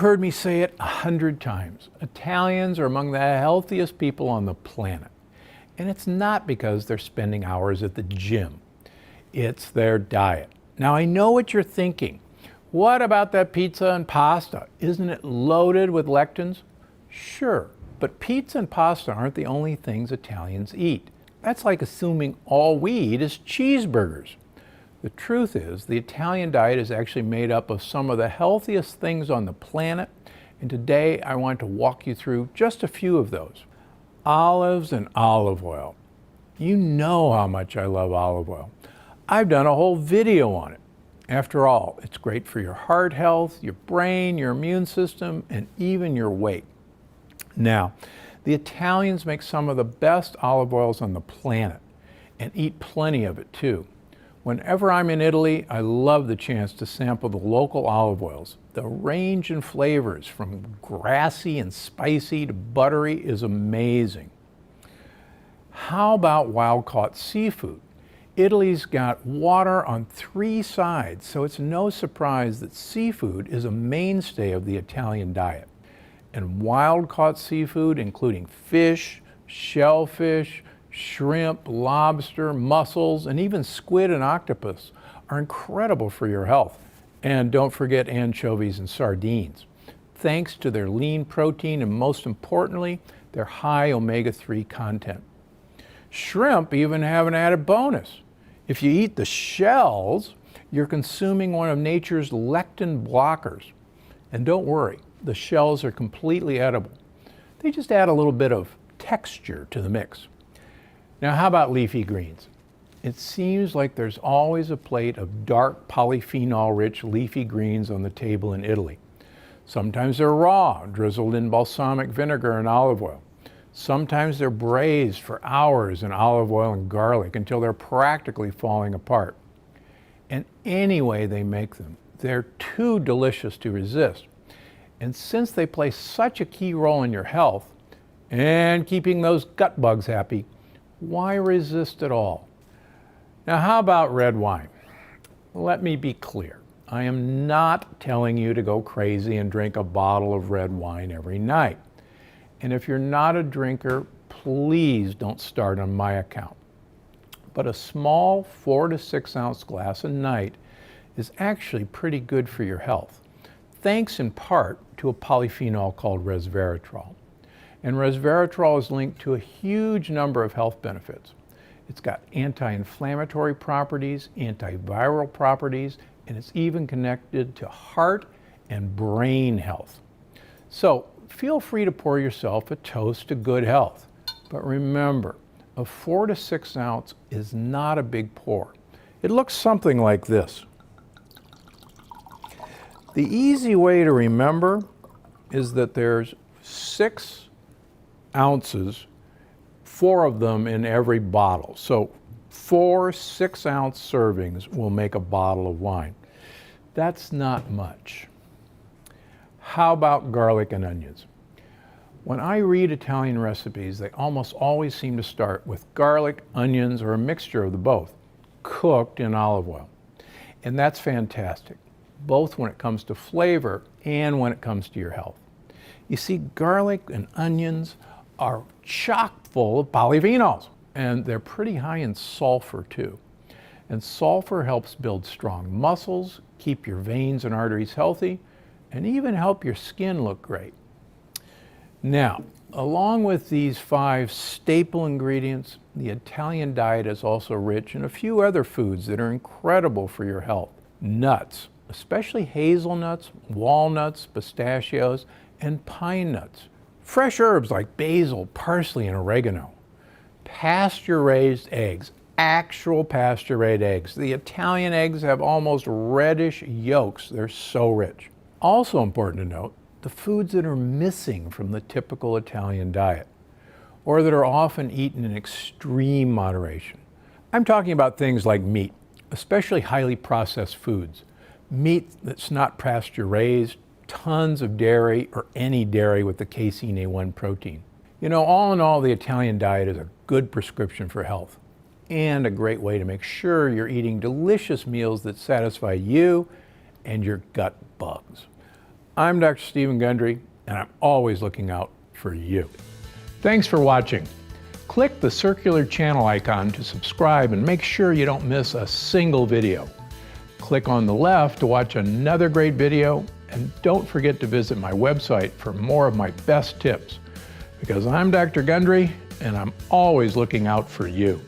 heard me say it 100 times. Italians are among the healthiest people on the planet. And it's not because they're spending hours at the gym. It's their diet. Now, I know what you're thinking. What about that pizza and pasta? Isn't it loaded with lectins? Sure, but pizza and pasta aren't the only things Italians eat. That's like assuming all we eat is cheeseburgers. The truth is, the Italian diet is actually made up of some of the healthiest things on the planet, and today I want to walk you through just a few of those. Olives and olive oil. You know how much I love olive oil. I've done a whole video on it. After all, it's great for your heart health, your brain, your immune system, and even your weight. Now, the Italians make some of the best olive oils on the planet and eat plenty of it too. Whenever I'm in Italy, I love the chance to sample the local olive oils. The range in flavors from grassy and spicy to buttery is amazing. How about wild-caught seafood? Italy's got water on 3 sides, so it's no surprise that seafood is a mainstay of the Italian diet. And wild-caught seafood, including fish, shellfish, shrimp, lobster, mussels, and even squid and octopus, are incredible for your health. And don't forget anchovies and sardines, thanks to their lean protein and, most importantly, their high omega-3 content. Shrimp even have an added bonus. If you eat the shells, you're consuming one of nature's lectin blockers. And don't worry, the shells are completely edible. They just add a little bit of texture to the mix. Now, how about leafy greens? It seems like there's always a plate of dark polyphenol-rich leafy greens on the table in Italy. Sometimes they're raw, drizzled in balsamic vinegar and olive oil. Sometimes they're braised for hours in olive oil and garlic until they're practically falling apart. And any way they make them, they're too delicious to resist. And since they play such a key role in your health and keeping those gut bugs happy, why resist at all? Now, how about red wine? Let me be clear. I am not telling you to go crazy and drink a bottle of red wine every night. And if you're not a drinker, please don't start on my account. But a small 4 to 6 ounce glass a night is actually pretty good for your health, thanks in part to a polyphenol called resveratrol. And resveratrol is linked to a huge number of health benefits. It's got anti-inflammatory properties, antiviral properties, and it's even connected to heart and brain health. So feel free to pour yourself a toast to good health. But remember, a 4 to 6 ounce is not a big pour. It looks something like this. The easy way to remember is that there's 6 ounces, 4 of them in every bottle. So 4 6-ounce servings will make a bottle of wine. That's not much. How about garlic and onions? When I read Italian recipes, they almost always seem to start with garlic, onions, or a mixture of the both, cooked in olive oil. And that's fantastic, both when it comes to flavor and when it comes to your health. You see, garlic and onions are chock full of polyphenols, and they're pretty high in sulfur too. And sulfur helps build strong muscles, keep your veins and arteries healthy, and even help your skin look great. Now, along with these 5 staple ingredients, the Italian diet is also rich in a few other foods that are incredible for your health. Nuts, especially hazelnuts, walnuts, pistachios, and pine nuts. Fresh herbs like basil, parsley, and oregano. Pasture-raised eggs, actual pasture-raised eggs. The Italian eggs have almost reddish yolks. They're so rich. Also important to note, the foods that are missing from the typical Italian diet, or that are often eaten in extreme moderation. I'm talking about things like meat, especially highly processed foods. Meat that's not pasture-raised, tons of dairy, or any dairy with the casein A1 protein. You know, all in all, the Italian diet is a good prescription for health and a great way to make sure you're eating delicious meals that satisfy you and your gut bugs. I'm Dr. Stephen Gundry, and I'm always looking out for you. Thanks for watching. Click the circular channel icon to subscribe and make sure you don't miss a single video. Click on the left to watch another great video, and don't forget to visit my website for more of my best tips. Because I'm Dr. Gundry, and I'm always looking out for you.